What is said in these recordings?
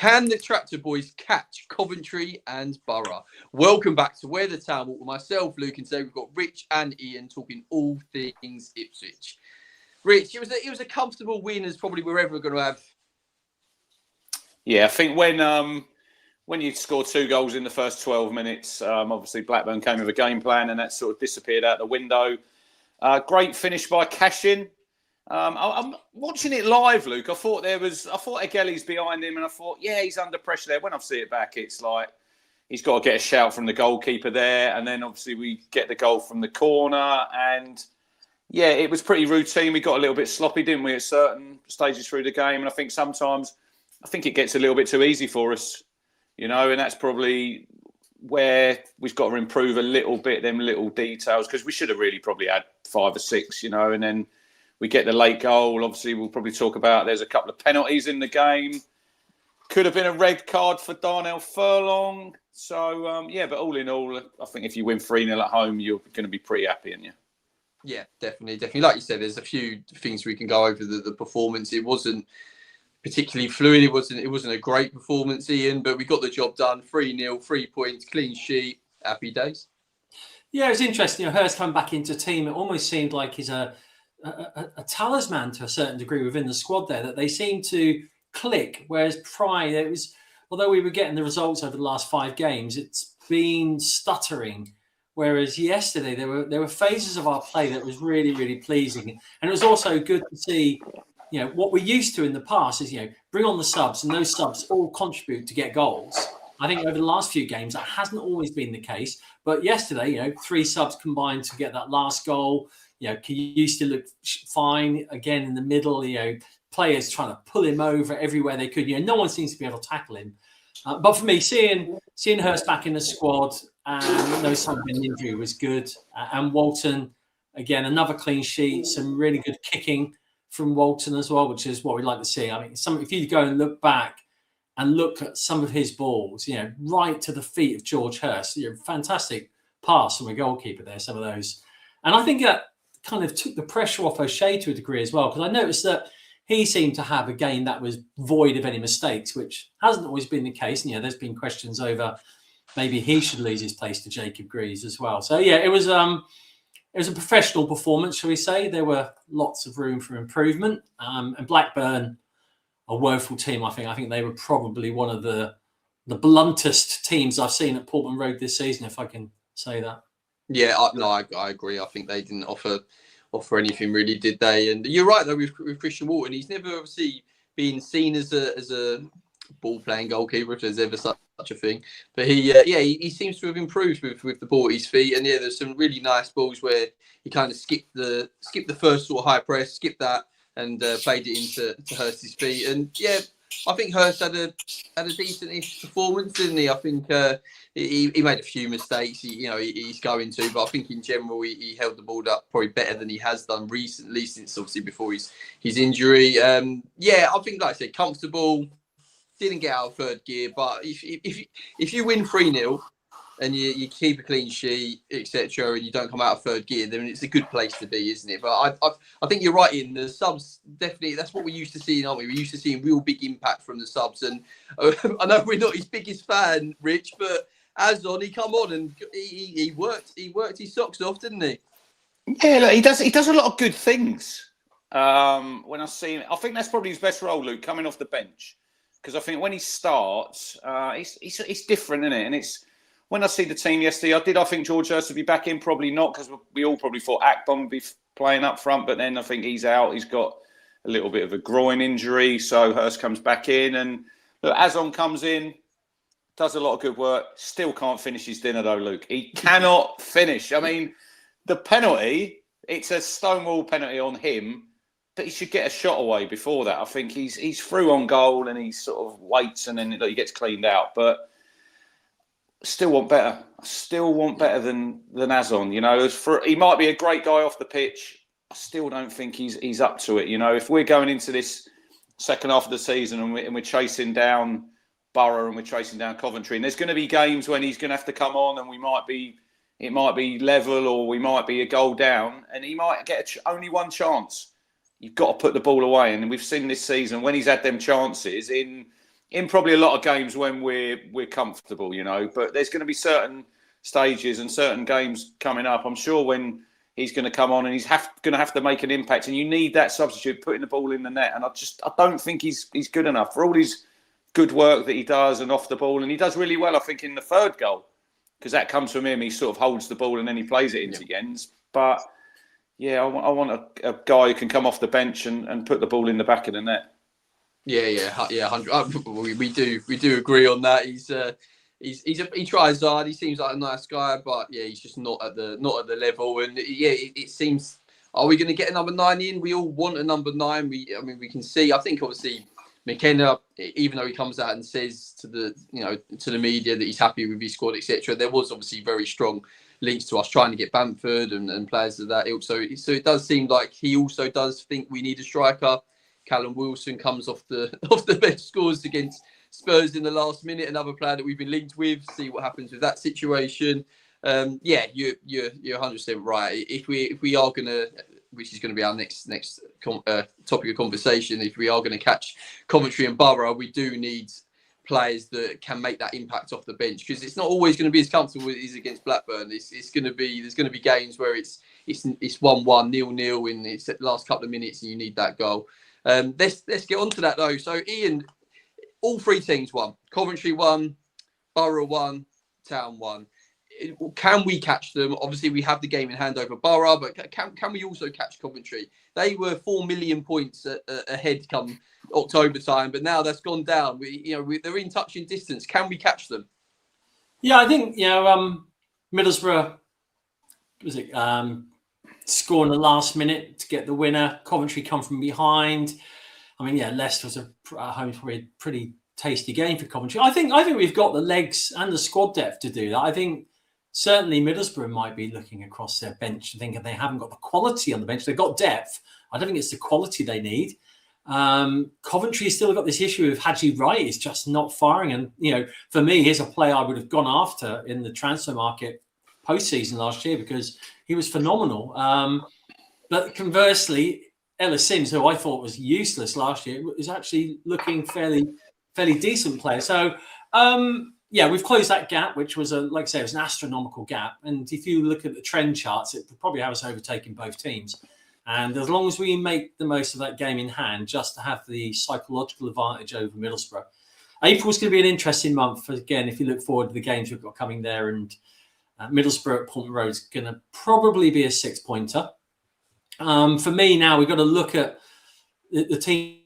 Can the Tractor Boys catch Coventry and Borough? Welcome back to Where the Town Walk with myself, Luke, and today we've got Rich and Ian talking all things Ipswich. Rich, it was a comfortable win, as probably we're ever going to have. Yeah, I think when you score 2 goals in the first 12 minutes, obviously Blackburn came with a game plan and that sort of disappeared out the window. Great finish by Cashin. I'm watching it live, Luke. I thought Egeli's behind him, and I thought, yeah, he's under pressure there. When I see it back, it's like he's got to get a shout from the goalkeeper there, and then obviously we get the goal from the corner, and yeah, it was pretty routine. We got a little bit sloppy, didn't we, at certain stages through the game, and I think sometimes it gets a little bit too easy for us, and that's probably where we've got to improve a little bit, them little details, because we should have really probably had 5 or 6, and then we get the late goal. Obviously, we'll probably talk about there's a couple of penalties in the game. Could have been a red card for Darnell Furlong. So, but all in all, I think if you win 3-0 at home, you're going to be pretty happy, aren't you? Yeah, definitely. Like you said, there's a few things we can go over the performance. It wasn't particularly fluid. It wasn't a great performance, Ian, but we got the job done. 3-0, 3 points, clean sheet, happy days. Yeah, it was interesting. Hurst coming back into team. It almost seemed like he's a talisman to a certain degree within the squad there, that they seem to click, whereas prior it was, although we were getting the results over the last 5 games, it's been stuttering, whereas yesterday there were phases of our play that was really, really pleasing. And it was also good to see, what we're used to in the past is, bring on the subs, and those subs all contribute to get goals. I think over the last few games that hasn't always been the case, but yesterday 3 subs combined to get that last goal. Used to look fine again in the middle. Players trying to pull him over everywhere they could. No one seems to be able to tackle him. But for me, seeing Hurst back in the squad and no sign of an injury was good. And Walton, again, another clean sheet. Some really good kicking from Walton as well, which is what we like to see. I mean, if you go and look back and look at some of his balls, right to the feet of George Hurst, fantastic pass from a goalkeeper there. Some of those, and I think that kind of took the pressure off O'Shea to a degree as well, because I noticed that he seemed to have a game that was void of any mistakes, which hasn't always been the case. And, there's been questions over maybe he should lose his place to Jacob Greaves as well. So yeah, it was a professional performance, shall we say? There were lots of room for improvement, and Blackburn, a woeful team. I think they were probably one of the bluntest teams I've seen at Portman Road this season, if I can say that. Yeah, I agree. I think they didn't offer anything really, did they? And you're right though with Christian Walton. He's never obviously been seen as a ball playing goalkeeper, if there's ever such a thing. But he seems to have improved with the ball at his feet. And there's some really nice balls where he kind of skipped the first sort of high press, skipped that, and played it into Hurst's feet. And yeah, I think Hurst had a decent-ish performance, didn't he? I think he made a few mistakes. He's going to, but I think in general he held the ball up probably better than he has done recently, since obviously before his injury. I think, like I said, comfortable. Didn't get out of third gear, but if you win 3-0 and you keep a clean sheet, etc., and you don't come out of third gear, then it's a good place to be, isn't it? But I think you're right, in the subs, definitely, that's what we're used to seeing, aren't we? We're used to seeing real big impact from the subs. And I know we're not his biggest fan, Rich, but Azon, he come on and he worked his socks off, didn't he? Yeah, look, he does a lot of good things. When I see him, I think that's probably his best role, Luke, coming off the bench. Because I think when he starts, it's different, isn't it? And it's, when I see the team yesterday, I think George Hurst would be back in, probably not, because we all probably thought Akbon would be playing up front, but then I think he's out. He's got a little bit of a groin injury, so Hurst comes back in. And look, Azon comes in, does a lot of good work, still can't finish his dinner though, Luke. He cannot finish. I mean, the penalty, it's a stonewall penalty on him, but he should get a shot away before that. I think he's through on goal and he sort of waits and then he gets cleaned out. But still want better. I still want better than Azon. He might be a great guy off the pitch. I still don't think he's up to it. If we're going into this second half of the season and we're chasing down Borough and we're chasing down Coventry, and there's going to be games when he's going to have to come on and it might be level or we might be a goal down and he might get only one chance. You've got to put the ball away. And we've seen this season when he's had them chances in in probably a lot of games when we're comfortable, you know. But there's going to be certain stages and certain games coming up. I'm sure when he's going to come on and he's going to have to make an impact, and you need that substitute putting the ball in the net. And I don't think he's good enough for all his good work that he does and off the ball, and he does really well, I think, in the third goal, because that comes from him. He sort of holds the ball and then he plays it into Jens. But yeah, I want a guy who can come off the bench and put the ball in the back of the net. Yeah, 100. We do agree on that. He tries hard. He seems like a nice guy, but yeah, he's just not at the level. And yeah, it seems. Are we going to get a number 9 in? We all want a number 9. We can see. I think obviously McKenna, even though he comes out and says to the media that he's happy with his squad, etc., there was obviously very strong links to us trying to get Bamford and players of that ilk. So it does seem like he also does think we need a striker. Callum Wilson comes off the bench, scores against Spurs in the last minute. Another player that we've been linked with. See what happens with that situation. Yeah, you're 100% right. If we are gonna, which is going to be our next topic of conversation, if we are going to catch Coventry and Borough, we do need players that can make that impact off the bench, because it's not always going to be as comfortable as it is against Blackburn. There's going to be games where it's 1-1, 0-0 in the last couple of minutes, and you need that goal. Let's get on to that though. So Ian, all 3 teams won. Coventry won, Borough won, Town won. Can we catch them? Obviously, we have the game in hand over Borough, but can we also catch Coventry? They were 4 million points ahead come October time, but now that's gone down. They're in touching distance. Can we catch them? Yeah, I think Middlesbrough score in the last minute to get the winner. Coventry come from behind. I mean, yeah, Leicester was probably a pretty tasty game for Coventry. I think we've got the legs and the squad depth to do that. I think certainly Middlesbrough might be looking across their bench and thinking they haven't got the quality on the bench. They've got depth. I don't think it's the quality they need. Coventry's still got this issue of Haji Wright is just not firing. And, for me, here's a player I would have gone after in the transfer market postseason last year because he was phenomenal. But conversely, Ellis Sims, who I thought was useless last year, is actually looking fairly decent player. So, we've closed that gap, which was it was an astronomical gap. And if you look at the trend charts, it would probably have us overtaking both teams. And as long as we make the most of that game in hand, just to have the psychological advantage over Middlesbrough. April's going to be an interesting month. Again, if you look forward to the games we've got coming there, and Middlesbrough at Portman Road is going to probably be a 6-pointer. For me now, we've got to look at the team.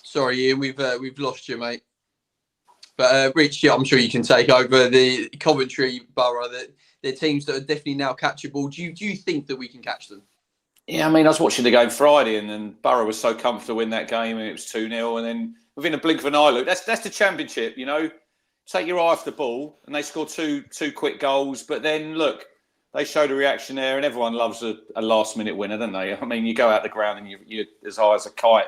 Sorry, Ian, we've lost you, mate. But Rich, I'm sure you can take over the Coventry Borough. They're teams that are definitely now catchable. Do you think that we can catch them? Yeah, I mean, I was watching the game Friday, and then Borough was so comfortable in that game, and it was 2-0, and then within a blink of an eye, look, that's the Championship, Take your eye off the ball, and they score two quick goals. But then, look, they showed a reaction there, and everyone loves a last-minute winner, don't they? I mean, you go out the ground and you're as high as a kite.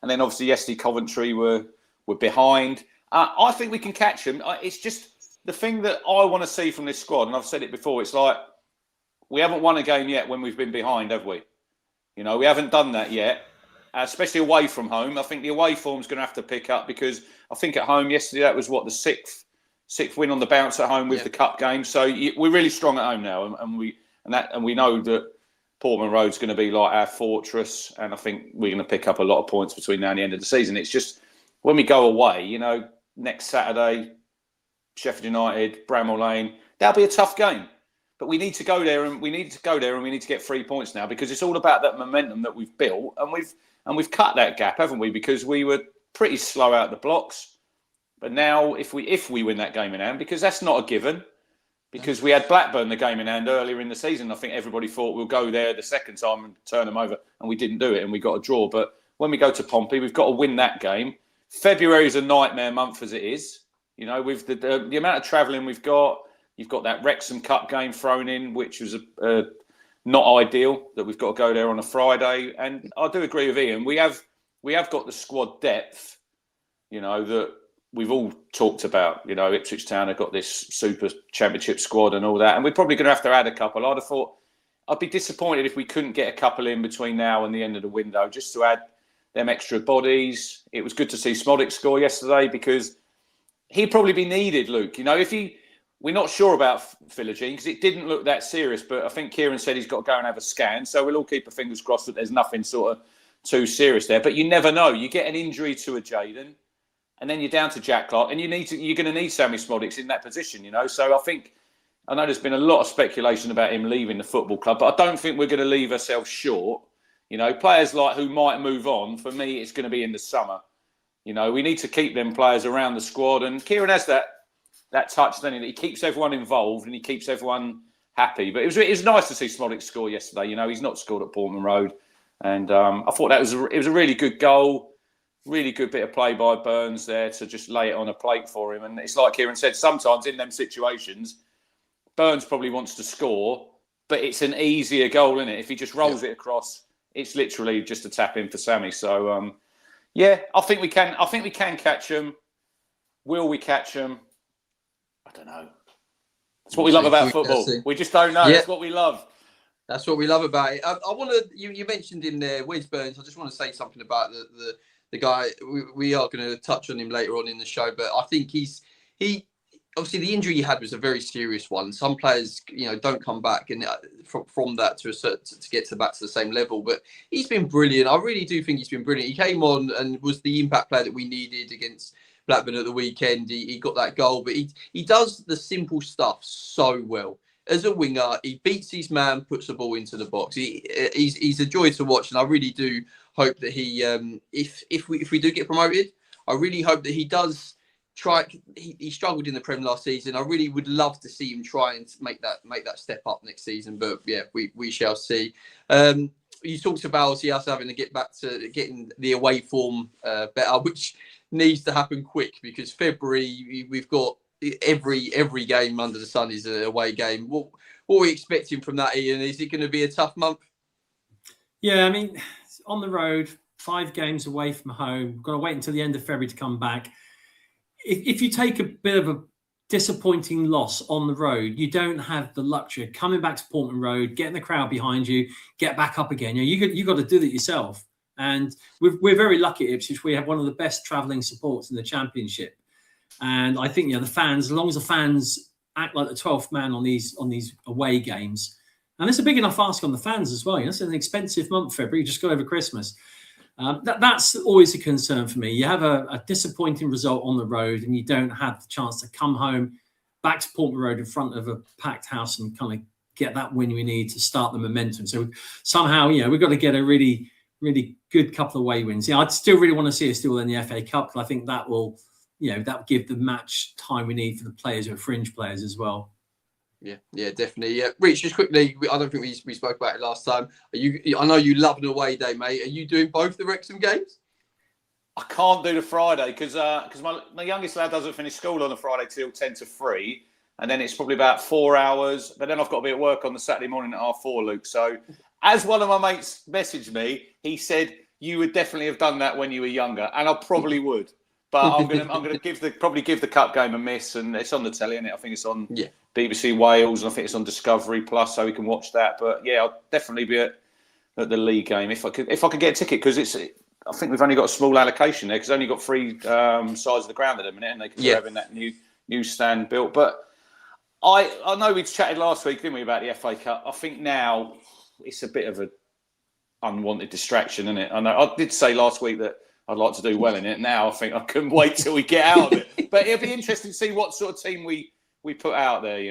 And then, obviously, yesterday, Coventry were behind. I think we can catch them. It's just the thing that I want to see from this squad, and I've said it before, it's like we haven't won a game yet when we've been behind, have we? We haven't done that yet, especially away from home. I think the away form's going to have to pick up, because I think at home yesterday, that was the sixth win on the bounce at home with the cup game. So we're really strong at home now, and we know that Portman Road's going to be like our fortress, and I think we're going to pick up a lot of points between now and the end of the season. It's just when we go away, next Saturday, Sheffield United, Bramall Lane, that'll be a tough game. But we need to go there, and we need to get 3 points now, because it's all about that momentum that we've built, and we've cut that gap, haven't we? Because we were pretty slow out the blocks. But now, if we win that game in hand, because that's not a given, because we had Blackburn the game in hand earlier in the season. I think everybody thought we'll go there the second time and turn them over, and we didn't do it, and we got a draw. But when we go to Pompey, we've got to win that game. February is a nightmare month as it is. With the amount of travelling we've got, you've got that Wrexham Cup game thrown in, which was not ideal, that we've got to go there on a Friday. And I do agree with Ian. We have got the squad depth, that we've all talked about. Ipswich Town have got this super Championship squad and all that, and we're probably going to have to add a couple. I'd be disappointed if we couldn't get a couple in between now and the end of the window, just to add them extra bodies. It was good to see Smodic score yesterday because he'd probably be needed, Luke. You know, we're not sure about Philogene because it didn't look that serious, but I think Kieran said he's got to go and have a scan. So we'll all keep our fingers crossed that there's nothing sort of too serious there. But you never know. You get an injury to a Jayden, and then you're down to Jack Clark, and you're going to need Sammy Smodics in that position, you know. So I know there's been a lot of speculation about him leaving the football club, but I don't think we're going to leave ourselves short. You know, players like who might move on, for me, it's going to be in the summer. You know, we need to keep them players around the squad, and Kieran has that touch, doesn't he? That he keeps everyone involved and he keeps everyone happy. But it was nice to see Smodic score yesterday. You know, he's not scored at Portman Road, and I thought it was a really good goal, really good bit of play by Burns there to just lay it on a plate for him. And it's like Kieran said, sometimes in them situations, Burns probably wants to score, but it's an easier goal, isn't it? If he just rolls it across, it's literally just a tap in for Sammy. So yeah, I think we can catch him. Will we catch him? I don't know. That's what we love about football. We just don't know. That's what we love. That's what we love about it. I want to. You mentioned him there, Wes Burns. I just want to say something about the guy. We are going to touch on him later on in the show, but I think he obviously the injury he had was a very serious one. Some players, don't come back and from that to get back to the same level. But he's been brilliant. I really do think he's been brilliant. He came on and was the impact player that we needed against Blackburn at the weekend. He got that goal, but he does the simple stuff so well. As a winger, he beats his man, puts the ball into the box. He's a joy to watch, and I really do hope that he, if we do get promoted, I really hope that he does try. He struggled in the Prem last season. I really would love to see him try and make that step up next season. But yeah, we shall see. You talked about obviously us having to get back to getting the away form better, which needs to happen quick because February we've got every game under the sun is an away game. What are we expecting from that, Ian? Is it going to be a tough month? Yeah, I mean, on the road, 5 games away from home. We've got to wait until the end of February to come back. If you take a bit of a disappointing loss on the road, you don't have the luxury of coming back to Portman Road, getting the crowd behind you, get back up again. You got to do that yourself. And we're very lucky at Ipswich. We have one of the best travelling supports in the Championship. And I think, the fans, as long as the fans act like the 12th man on these away games, and it's a big enough ask on the fans as well. It's an expensive month, February. You just got over Christmas. That's always a concern for me. You have a disappointing result on the road and you don't have the chance to come home back to Portman Road in front of a packed house and kind of get that win we need to start the momentum. So somehow, we've got to get a really, really good couple of away wins. I'd still really want to see us still in the FA Cup because I think that will, that will give the match time we need for the players who are fringe players as well. Yeah, definitely. Yeah, Rich, just quickly, I don't think we spoke about it last time. I know you love an away day, mate. Are you doing both the Wrexham games? I can't do the Friday because my youngest lad doesn't finish school on the Friday till 10 to 3, and then it's probably about 4 hours. But then I've got to be at work on the Saturday morning at 4:30, Luke. So, as one of my mates messaged me, he said you would definitely have done that when you were younger, and I probably would. But I'm gonna give the cup game a miss, and it's on the telly, isn't it? I think it's on BBC Wales, and I think it's on Discovery Plus, so we can watch that. But yeah, I'll definitely be at the league game if I could get a ticket because I think we've only got a small allocation there because only got 3 sides of the ground at the minute, and they could be having that new stand built. But I know we chatted last week, didn't we, about the FA Cup? I think now it's a bit of an unwanted distraction, isn't it? I know I did say last week that I'd like to do well in it. Now I think I couldn't wait till we get out of it. But it'll be interesting to see what sort of team we put out there,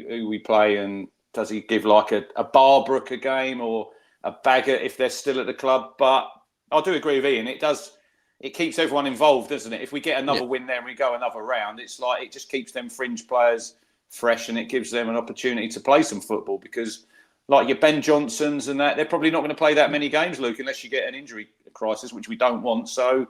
who we play, and does he give like a Barbrook a game or a Baggett if they're still at the club? But I do agree with Ian. It keeps everyone involved, doesn't it? If we get another win there and we go another round, it's like it just keeps them fringe players fresh and it gives them an opportunity to play some football because like your Ben Johnsons and that, they're probably not going to play that many games, Luke, unless you get an injury crisis, which we don't want. So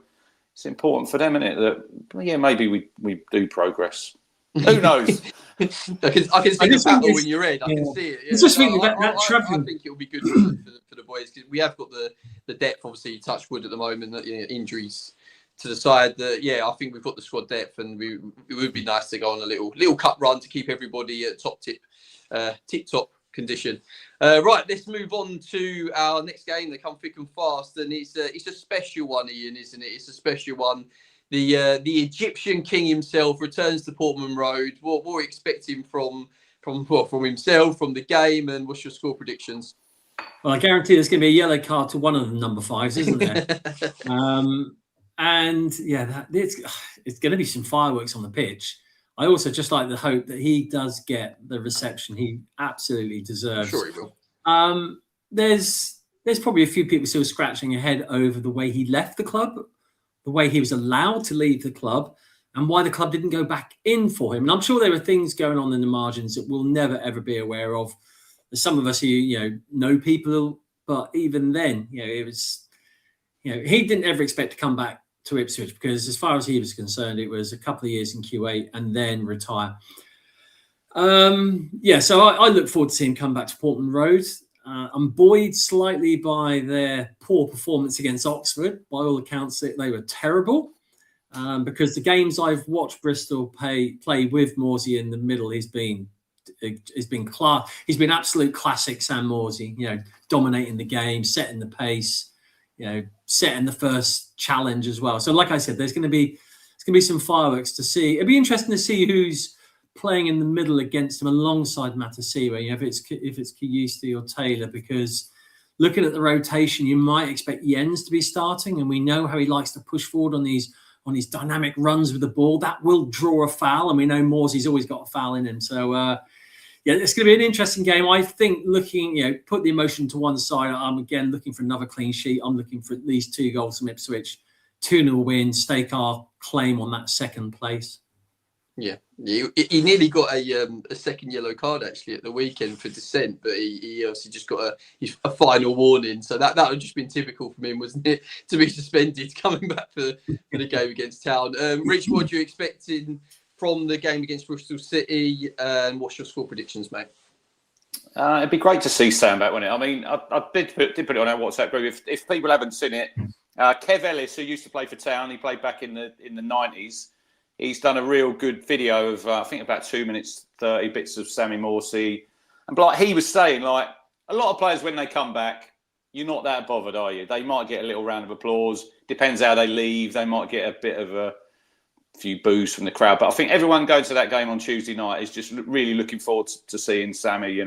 it's important for them, isn't it? That maybe we do progress. Who knows? I can see the battle in your head. I can see it. Yeah. It's just thinking that travelling. I think it will be good for the boys because we have got the depth. Obviously, touch wood at the moment. That injuries to the side. That I think we've got the squad depth, and it would be nice to go on a little cup run to keep everybody at tip top condition. Right, let's move on to our next game. They come thick and fast, and it's a special one, Ian, isn't it? It's a special one. The Egyptian king himself returns to Portman Road. What are we expecting from himself, from the game, and what's your score predictions? Well, I guarantee there's going to be a yellow card to one of the number 5s, isn't there? And yeah, it's going to be some fireworks on the pitch. I also just like the hope that he does get the reception he absolutely deserves. Sure he will. There's probably a few people still scratching their head over the way he left the club, the way he was allowed to leave the club, and why the club didn't go back in for him. And I'm sure there were things going on in the margins that we'll never, ever be aware of. There's some of us who, know people, but even then, it was, he didn't ever expect to come back to Ipswich, because as far as he was concerned, it was a couple of years in Q8 and then retire. So I look forward to seeing him come back to Portman Road. I'm buoyed slightly by their poor performance against Oxford. By all accounts, they were terrible, because the games I've watched Bristol play with Morsey in the middle, he's been class. He's been absolute classic Sam Morsey, dominating the game, setting the pace, setting the first challenge as well. So like I said, there's going to be some fireworks to see. It'd be interesting to see who's playing in the middle against him alongside Matasiwa, if it's Kiyusti or Taylor, because looking at the rotation, you might expect Jens to be starting, and we know how he likes to push forward on these dynamic runs with the ball. That will draw a foul, and we know Morsey's always got a foul in him. So it's going to be an interesting game. I think put the emotion to one side. I'm again looking for another clean sheet. I'm looking for at least 2 goals from Ipswich, 2-0 win, stake our claim on that second place. Yeah, he nearly got a second yellow card actually at the weekend for dissent, but he obviously just got a final warning. So that would just been typical from him, wasn't it, to be suspended coming back for the game against Town. Rich, what are you expecting from the game against Bristol City, and what's your score predictions, mate? It'd be great to see Sam back, wouldn't it? I mean, I did put it on our WhatsApp group. If people haven't seen it, Kev Ellis, who used to play for Town, he played back in the 90s. He's done a real good video of, I think, about 2 minutes, 30 bits of Sammy Morsey. And like he was saying, like, a lot of players, when they come back, you're not that bothered, are you? They might get a little round of applause. Depends how they leave. They might get a bit of a few boos from the crowd. But I think everyone going to that game on Tuesday night is just really looking forward to seeing Sammy,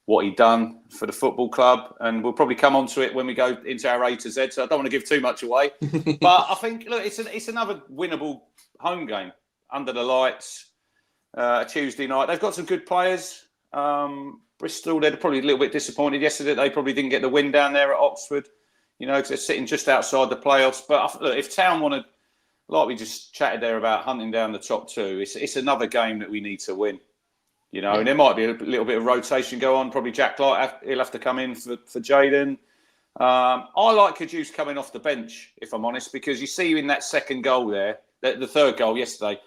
what he done for the football club. And we'll probably come on to it when we go into our A to Z. So I don't want to give too much away. But I think, look, it's another winnable home game under the lights, Tuesday night. They've got some good players. Bristol, they're probably a little bit disappointed yesterday. They probably didn't get the win down there at Oxford, because they're sitting just outside the playoffs. But look, if Town want to, like we just chatted there about hunting down the top 2, it's another game that we need to win. And there might be a little bit of rotation go on. Probably Jack Light, he'll have to come in for Jaden. I like Kajus coming off the bench, if I'm honest, because you see in that second goal there, the third goal yesterday,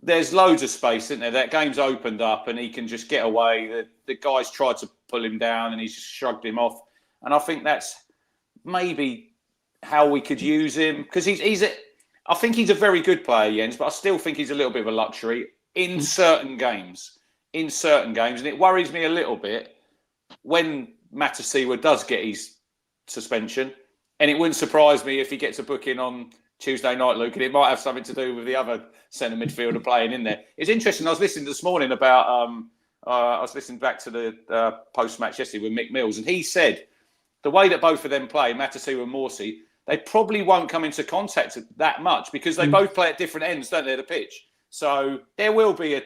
there's loads of space, isn't there? That game's opened up and he can just get away. The guys tried to pull him down and he's just shrugged him off. And I think that's maybe how we could use him, because I think he's a very good player, Jens, but I still think he's a little bit of a luxury in certain games. And it worries me a little bit when Matasiwa does get his suspension, and it wouldn't surprise me if he gets a booking on Tuesday night, Luke, and it might have something to do with the other centre midfielder playing in there. It's interesting. I was listening this morning about, I was listening back to the post-match yesterday with Mick Mills, and he said the way that both of them play, Matasiwa and Morsey, they probably won't come into contact that much because they both play at different ends, don't they, of the pitch? So there will be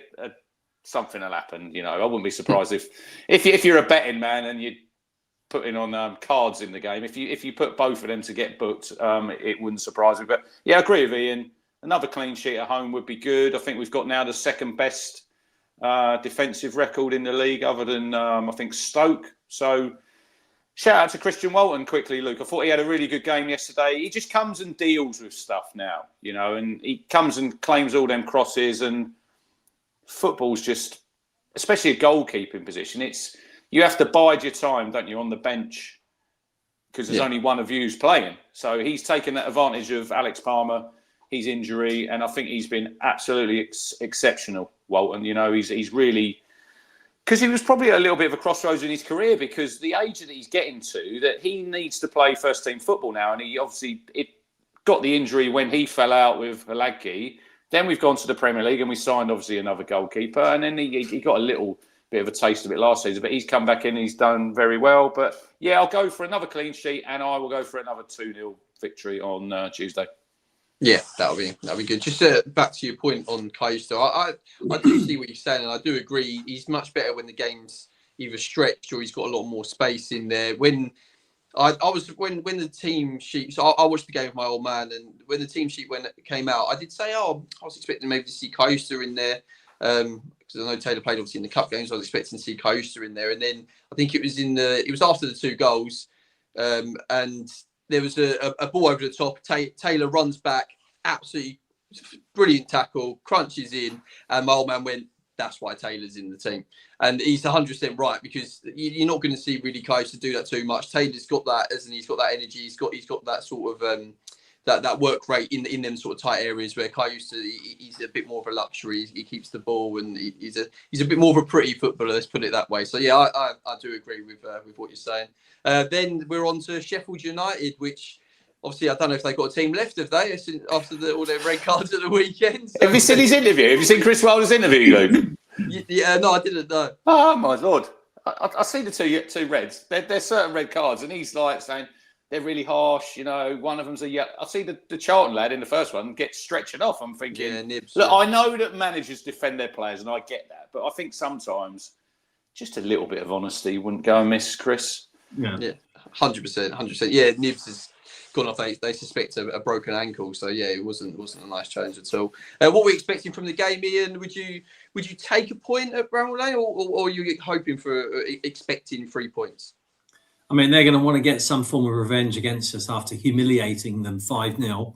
something will happen. I wouldn't be surprised if you're a betting man and you're putting on cards in the game. If you put both of them to get booked, it wouldn't surprise me. But yeah, I agree with Ian. Another clean sheet at home would be good. I think we've got now the second best defensive record in the league, other than I think Stoke. So shout out to Christian Walton quickly, Luke. I thought he had a really good game yesterday. He just comes and deals with stuff now, and he comes and claims all them crosses. And football's just, especially a goalkeeping position, you have to bide your time, don't you, on the bench, because there's only one of you who's playing. So he's taken that advantage of Alex Palmer, his injury, and I think he's been absolutely exceptional, Walton. He's really Because he was probably a little bit of a crossroads in his career, because the age that he's getting to, that he needs to play first team football now. And he obviously got the injury when he fell out with Halagi. Then we've gone to the Premier League and we signed obviously another goalkeeper. And then he got a little bit of a taste of it last season, but he's come back in and he's done very well. But yeah, I'll go for another clean sheet and I will go for another 2-0 victory on Tuesday. Yeah, that'll be good. Just back to your point on Costa, I do see what you're saying, and I do agree. He's much better when the game's either stretched or he's got a lot more space in there. When the team sheet, so I watched the game with my old man, and when the team sheet came out, I did say, I was expecting maybe to see Costa in there, because I know Taylor played obviously in the cup games. So I was expecting to see Costa in there, and then I think it was after the 2 goals, and there was a ball over the top. Taylor runs back, absolutely brilliant tackle, crunches in, and my old man went, that's why Taylor's in the team. And he's 100% right, because you're not going to see really close to do that too much. Taylor's got that, and he's got that energy. He's got that sort of that work rate in them sort of tight areas where Kaius, he's a bit more of a luxury. He keeps the ball, and he's a bit more of a pretty footballer. Let's put it that way. So yeah, I do agree with what you're saying. Then we're on to Sheffield United, which obviously I don't know if they've got a team left, have they? After all their red cards at the weekend. So. Have you seen his interview? Have you seen Chris Wilder's interview, Luke? Yeah, no, I didn't know. Oh my lord! I see the two reds. There's certain red cards, and he's like saying they're really harsh. You know, one of them's a yellow. I see the Charlton lad in the first one get stretching off. I'm thinking, yeah, nibs. Look, I know that managers defend their players, and I get that, but I think sometimes just a little bit of honesty wouldn't go amiss, Chris. Yeah, 100%. Yeah, Nibs has gone off. They suspect a broken ankle, so yeah, it wasn't a nice change at all. What we're expecting from the game, Ian? Would you take a point at Bramall Lane, or are you hoping for expecting 3 points? I mean, they're going to want to get some form of revenge against us after humiliating them 5-0.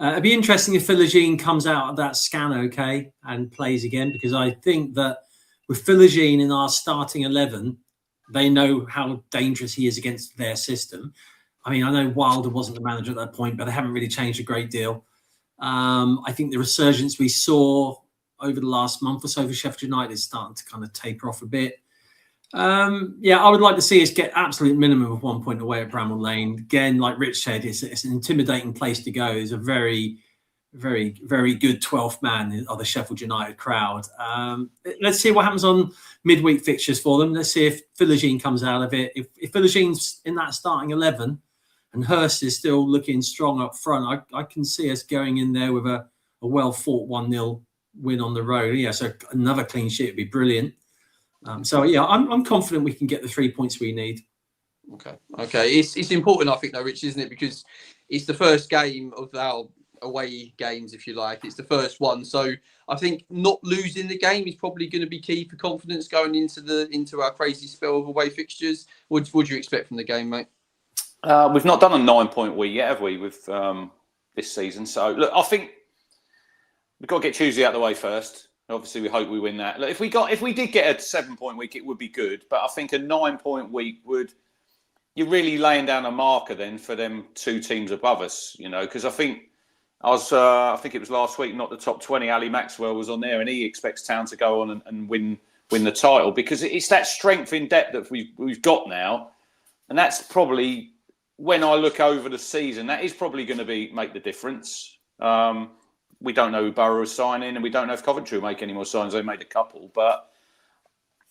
It'd be interesting if Philogene comes out of that scan okay and plays again, because I think that with Philogene in our starting 11, they know how dangerous he is against their system. I mean, I know Wilder wasn't the manager at that point, but they haven't really changed a great deal. I think the resurgence we saw over the last month or so for Sheffield United is starting to kind of taper off a bit. I would like to see us get absolute minimum of 1 point away at Bramall Lane. Again, like Rich said, it's an intimidating place to go. It's a very, very, very good 12th man of the Sheffield United crowd. Let's see what happens on midweek fixtures for them. Let's see if Philogene comes out of it. If Philogene's in that starting 11 and Hurst is still looking strong up front, I can see us going in there with a well-fought 1-0 win on the road. Yeah, so another clean sheet would be brilliant. I'm confident we can get the 3 points we need. Okay. It's important, I think, though, Rich, isn't it? Because it's the first game of our away games, if you like. It's the first one, so I think not losing the game is probably going to be key for confidence going into our crazy spell of away fixtures. What do you expect from the game, mate? We've not done a 9-point week yet, have we, with this season? So look, I think we've got to get Tuesday out of the way first. Obviously, we hope we win that. Look, if we did get a 7-point week, it would be good. But I think a 9-point week you're really laying down a marker then for them 2 teams above us, you know, because I think it was last week, not the top 20. Ali Maxwell was on there, and he expects Town to go on and win the title, because it's that strength in depth that we've got now, and that's probably, when I look over the season, that is probably going to make the difference. We don't know who Borough is signing, and we don't know if Coventry will make any more signs. They made a couple, but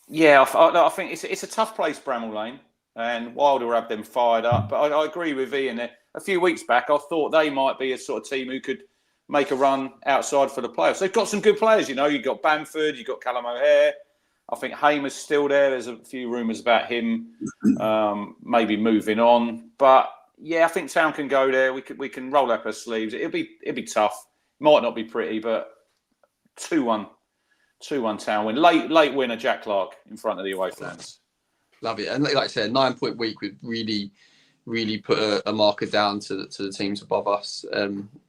yeah, I think it's a tough place, Bramall Lane, and Wilder will have them fired up. But I agree with Ian. A few weeks back, I thought they might be a sort of team who could make a run outside for the playoffs. They've got some good players, you know. You've got Bamford, you've got Callum O'Hare. I think Hamer's still there. There's a few rumours about him maybe moving on. But yeah, I think Town can go there. We can roll up our sleeves. It'll be tough. Might not be pretty, but 2-1 Town win. Late winner, Jack Clark in front of the away fans. Love it. And like I said, a 9-point week would really put a marker down to the teams above us.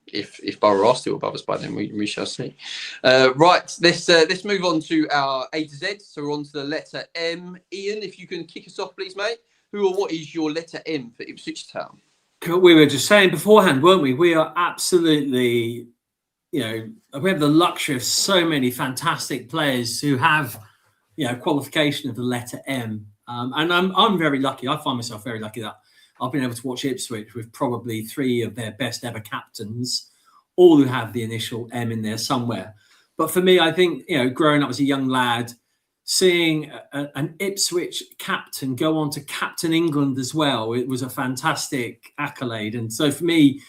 If Borough are still above us by then, we shall see. Right, let's move on to our A to Z. So we're on to the letter M. Ian, if you can kick us off, please, mate. Who or what is your letter M for Ipswich Town? We were just saying beforehand, weren't we? We are absolutely, we have the luxury of so many fantastic players who have qualification of the letter M. And I'm very lucky. I find myself very lucky that I've been able to watch Ipswich with probably 3 of their best ever captains, all who have the initial M in there somewhere. But for me, I think, growing up as a young lad, seeing an Ipswich captain go on to captain England as well, it was a fantastic accolade. And so for me,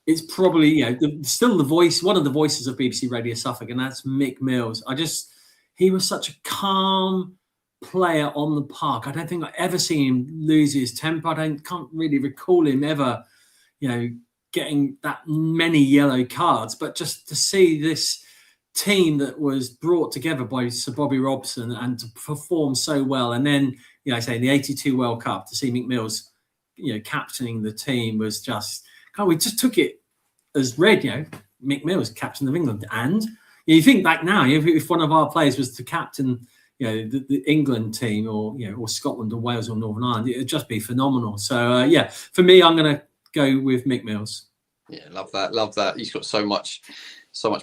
it's probably, still the voice, one of the voices of BBC Radio Suffolk, and that's Mick Mills. He was such a calm player on the park. I don't think I've ever seen him lose his temper. Can't really recall him ever, getting that many yellow cards. But just to see this team that was brought together by Sir Bobby Robson and to perform so well, and then in the '82 World Cup to see Mick Mills, captaining the team was just. We just took it as read. Mick Mills, captain of England, and you think back now, if one of our players was to captain, the England team, or Scotland or Wales or Northern Ireland, it'd just be phenomenal. So for me, I'm going to go with Mick Mills. Yeah, love that. He's got so much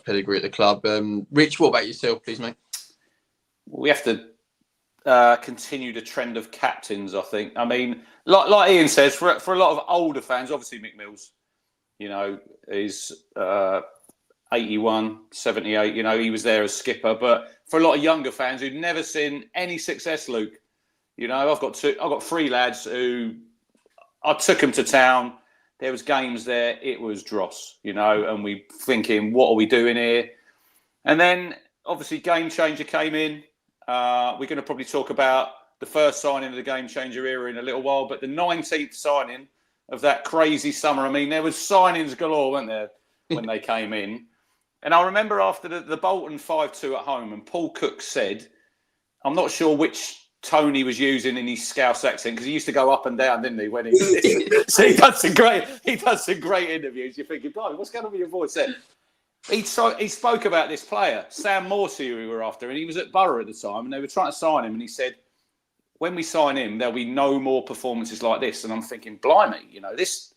pedigree at the club. Rich, what about yourself, please, mate? We have to continue the trend of captains, I think. I mean, like Ian says, for a lot of older fans, obviously Mick Mills, is 81, 78, he was there as skipper. But for a lot of younger fans who'd never seen any success, Luke, I've got 3 lads who I took them to town. There was games there. It was dross, and we thinking, what are we doing here? And then obviously Game Changer came in. We're going to probably talk about the first signing of the Game Changer era in a little while, but the 19th signing of that crazy summer. I mean, there was signings galore, weren't there, when they came in? And I remember after the Bolton 5-2 at home, and Paul Cook said, I'm not sure which tone he was using in his Scouse accent, because he used to go up and down, didn't he? When so he does some great interviews. You're thinking, blimey, what's going on with your voice there? He spoke about this player, Sam Morsey, who we were after, and he was at Borough at the time, and they were trying to sign him, and he said, when we sign him, there'll be no more performances like this. And I'm thinking, blimey, this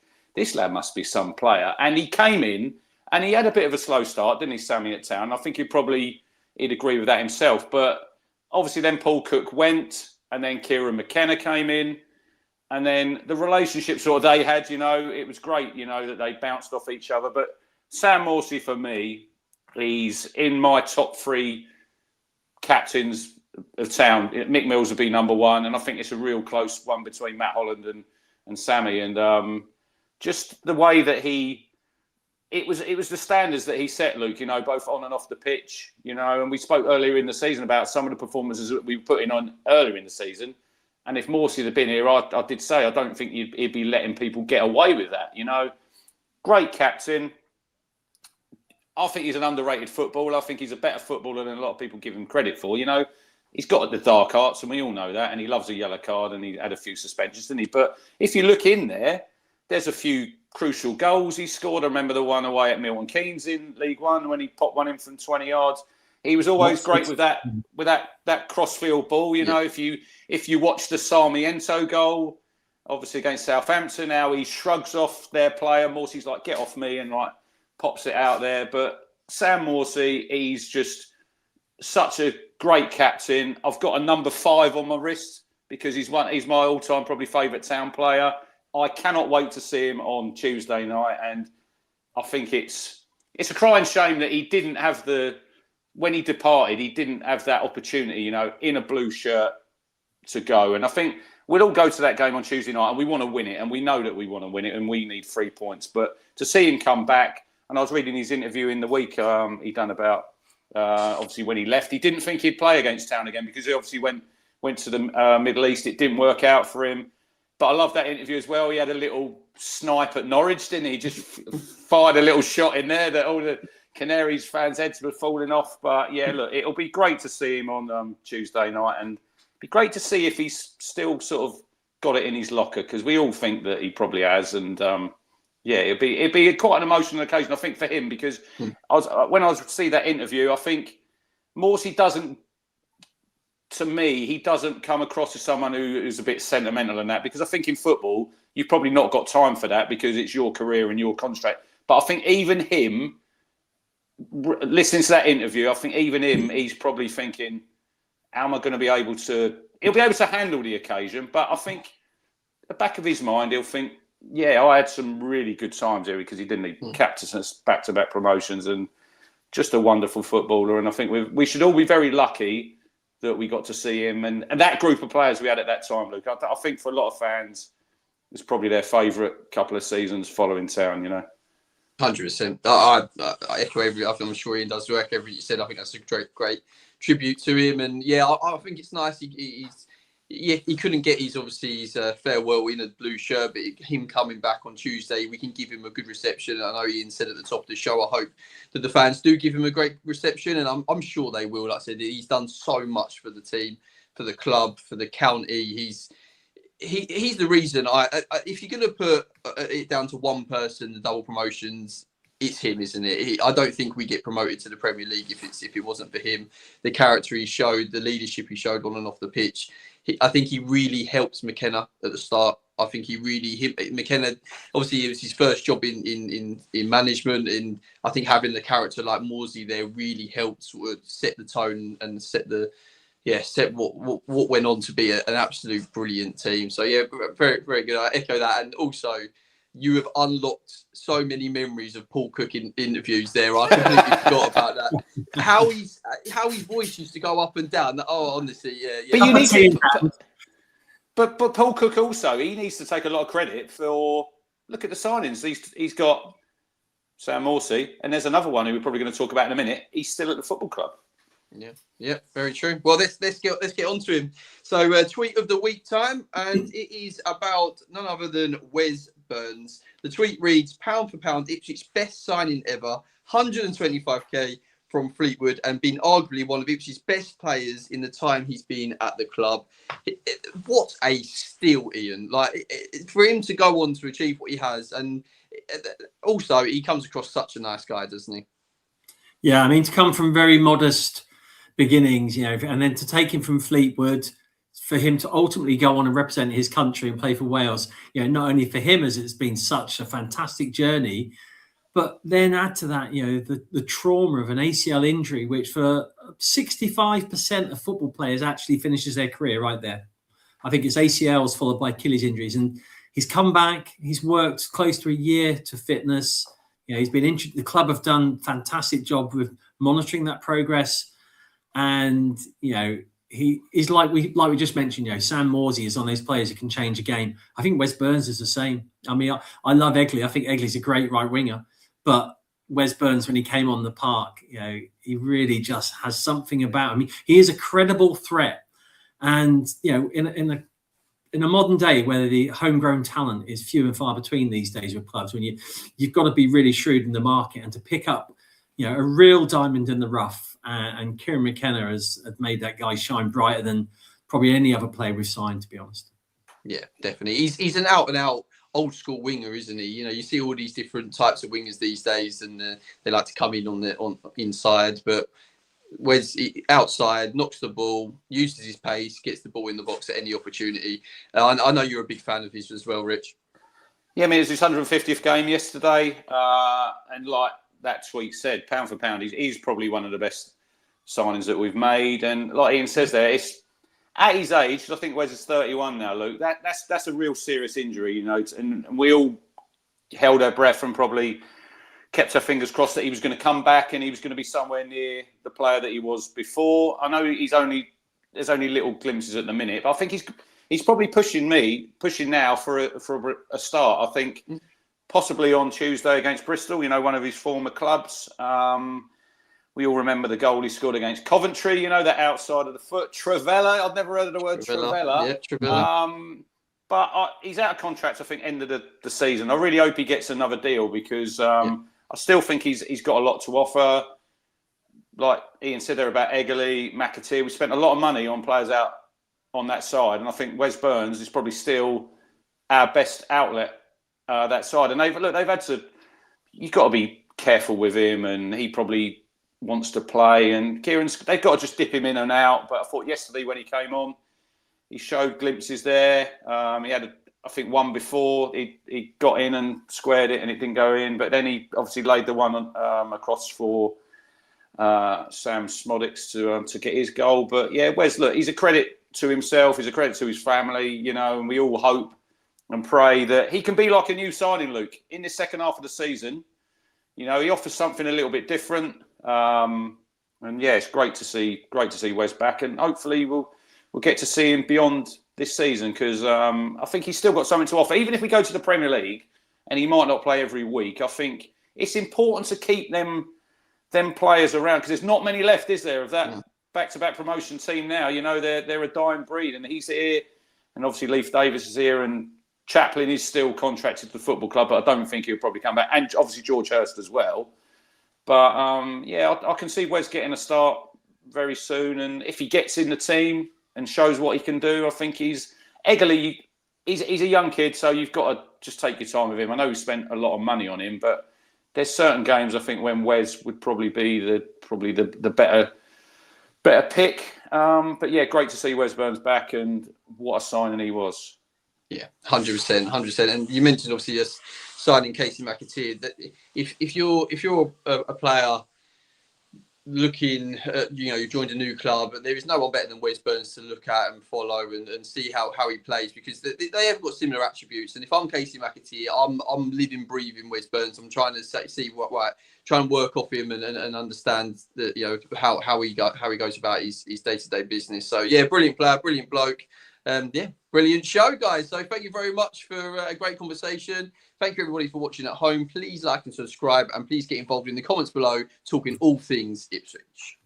lad must be some player. And he came in, and he had a bit of a slow start, didn't he, Sammy, at town? I think he'd agree with that himself. But obviously then Paul Cook went, and then Kieran McKenna came in. And then the relationship sort of they had, it was great, that they bounced off each other. But Sam Morsey, for me, he's in my top 3 captains of town. Mick Mills would be number 1, and I think it's a real close one between Matt Holland and Sammy. And just the way that it was the standards that he set, Luke, both on and off the pitch, and we spoke earlier in the season about some of the performances that we were putting on earlier in the season. And if Morsey had been here, I did say, I don't think he'd be letting people get away with that, Great captain. I think he's an underrated footballer. I think he's a better footballer than a lot of people give him credit for, He's got the dark arts, and we all know that, and he loves a yellow card, and he had a few suspensions, didn't he? But if you look in there, there's a few crucial goals he scored. I remember the one away at Milton Keynes in League One when he popped one in from 20 yards. He was always great with that crossfield ball. If you watch the Sarmiento goal, obviously against Southampton, how he shrugs off their player. Morsey's like, get off me, and pops it out there. But Sam Morsey, he's just such a great captain. I've got a number 5 on my wrist because he's my all-time probably favourite town player. I cannot wait to see him on Tuesday night, and I think it's a crying shame that he didn't have when he departed, he didn't have that opportunity, in a blue shirt to go. And I think we'll all go to that game on Tuesday night, and we want to win it, and we know that we want to win it, and we need 3 points. But to see him come back, and I was reading his interview in the week he done about obviously when he left, he didn't think he'd play against Town again because he obviously went to the Middle East. It didn't work out for him. But I love that interview as well. He had a little snipe at Norwich, didn't he? He just fired a little shot in there that all the Canaries fans' heads were falling off. But yeah, look, it'll be great to see him on Tuesday night, and it'd be great to see if he's still sort of got it in his locker, because we all think that he probably has. And yeah, it'd be quite an emotional occasion, I think, for him, because when I see that interview, I think Morsey doesn't. To me, he doesn't come across as someone who's a bit sentimental in that, because I think in football, you've probably not got time for that because it's your career and your contract. But I think even him, listening to that interview, I think even him, he's probably thinking, how am I going to be able to? He'll be able to handle the occasion, but I think the back of his mind, he'll think, yeah, I had some really good times here because he didn't. He captained us back-to-back promotions and just a wonderful footballer. And I think we should all be very lucky that we got to see him and that group of players we had at that time, Luke. I think for a lot of fans, it's probably their favourite couple of seasons following town, 100%. I echo I'm sure Ian does echo everything you said. I think that's a great tribute to him. And yeah, I think it's nice. He couldn't get his farewell in a blue shirt, but him coming back on Tuesday, we can give him a good reception. I know Ian said at the top of the show, I hope that the fans do give him a great reception, and I'm sure they will. Like I said, he's done so much for the team, for the club, for the county. He's the reason. If you're going to put it down to one person, the double promotions, it's him, isn't it? I don't think we get promoted to the Premier League if it wasn't for him. The character he showed, the leadership he showed on and off the pitch. I think he really helped McKenna at the start. I think McKenna, obviously it was his first job in management, and I think having the character like Morsey there really helped sort of set the tone and set what went on to be an absolute brilliant team. So yeah, very, very good. I echo that. And also, you have unlocked so many memories of Paul Cook in interviews there. I completely forgot about that. How his voice used to go up and down. Oh, honestly, yeah. But you need to. But Paul Cook also, he needs to take a lot of credit for. Look at the signings. He's got Sam Morsey, and there's another one who we're probably going to talk about in a minute. He's still at the football club. Yeah, very true. Well, let's get on to him. So, tweet of the week time, and it is about none other than Wes Burns. The tweet reads: "Pound for pound, Ipswich's best signing ever, 125k from Fleetwood, and been arguably one of Ipswich's best players in the time he's been at the club." What a steal, Ian! Like for him to go on to achieve what he has, and also he comes across such a nice guy, doesn't he? Yeah, I mean, to come from very modest beginnings, and then to take him from Fleetwood, for him to ultimately go on and represent his country and play for Wales, not only for him as it's been such a fantastic journey, but then add to that, the trauma of an ACL injury, which for 65% of football players actually finishes their career right there. I think it's ACLs followed by Achilles injuries, and he's come back. He's worked close to a year to fitness. He's been injured. The club have done a fantastic job with monitoring that progress. And, he is like we just mentioned, Sam Morsey is on those players who can change a game. I think Wes Burns is the same. I mean, I love Egley. I think Egley's a great right winger. But Wes Burns, when he came on the park, he really just has something about him. He is a credible threat. And, in a modern day where the homegrown talent is few and far between these days with clubs, when you've got to be really shrewd in the market and to pick up, a real diamond in the rough. And Kieran McKenna has made that guy shine brighter than probably any other player we've signed, to be honest. Yeah, definitely. He's an out and out old school winger, isn't he? You see all these different types of wingers these days, and they like to come in on inside, but Wes outside, knocks the ball, uses his pace, gets the ball in the box at any opportunity. I know you're a big fan of his as well, Rich. Yeah, I mean, it's his 150th game yesterday, and like that tweet said, pound for pound, he's probably one of the best signings that we've made. And like Ian says there, it's at his age, I think Wes is 31 now, Luke, that's a real serious injury, and we all held our breath and probably kept our fingers crossed that he was going to come back and he was going to be somewhere near the player that he was before. I know there's only little glimpses at the minute, but I think he's probably pushing now for a start. I think possibly on Tuesday against Bristol, one of his former clubs. We all remember the goal he scored against Coventry, that outside of the foot. Trevella, I've never heard of the word Trevella. Yeah, Trevella. But he's out of contract, I think, end of the season. I really hope he gets another deal because I still think he's got a lot to offer. Like Ian said there about Egley, McAteer, we spent a lot of money on players out on that side. And I think Wes Burns is probably still our best outlet that side. And they've had to, you've got to be careful with him, and he probably wants to play, and they've got to just dip him in and out. But I thought yesterday when he came on, he showed glimpses there. He had, I think, one before he got in and squared it and it didn't go in, but then he obviously laid the one across for Sam Smodics to get his goal. But yeah, Wes, look, he's a credit to himself. He's a credit to his family, you know, and we all hope and pray that he can be like a new signing, Luke, in the second half of the season. You know, he offers something a little bit different. And yeah, it's great to see Wes back, and hopefully we'll get to see him beyond this season, because I think he's still got something to offer. Even if we go to the Premier League and he might not play every week, I think it's important to keep them players around, because there's not many left, is there, of that back-to-back promotion team now? You know, they're a dying breed, and he's here, and obviously Leif Davis is here, and Chaplin is still contracted to the football club, but I don't think he'll probably come back, and obviously George Hurst as well. But yeah, I can see Wes getting a start very soon, and if he gets in the team and shows what he can do, I think he's a young kid, so you've got to just take your time with him. I know we spent a lot of money on him, but there's certain games I think when Wes would probably be the better pick. But yeah, great to see Wes Burns back, and what a signing he was. Yeah, 100%. And you mentioned obviously us signing Casey McAteer. That if you're a player looking, you joined a new club, there is no one better than Wes Burns to look at and follow and see how he plays, because they have got similar attributes. And if I'm Casey McAteer, I'm living, breathing Wes Burns. I'm trying to see trying to work off him and understand that, how he goes about his day-to-day business. So yeah, brilliant player, brilliant bloke. Yeah, brilliant show, guys. So thank you very much for a great conversation. Thank you, everybody, for watching at home. Please like and subscribe, and please get involved in the comments below, talking all things Ipswich.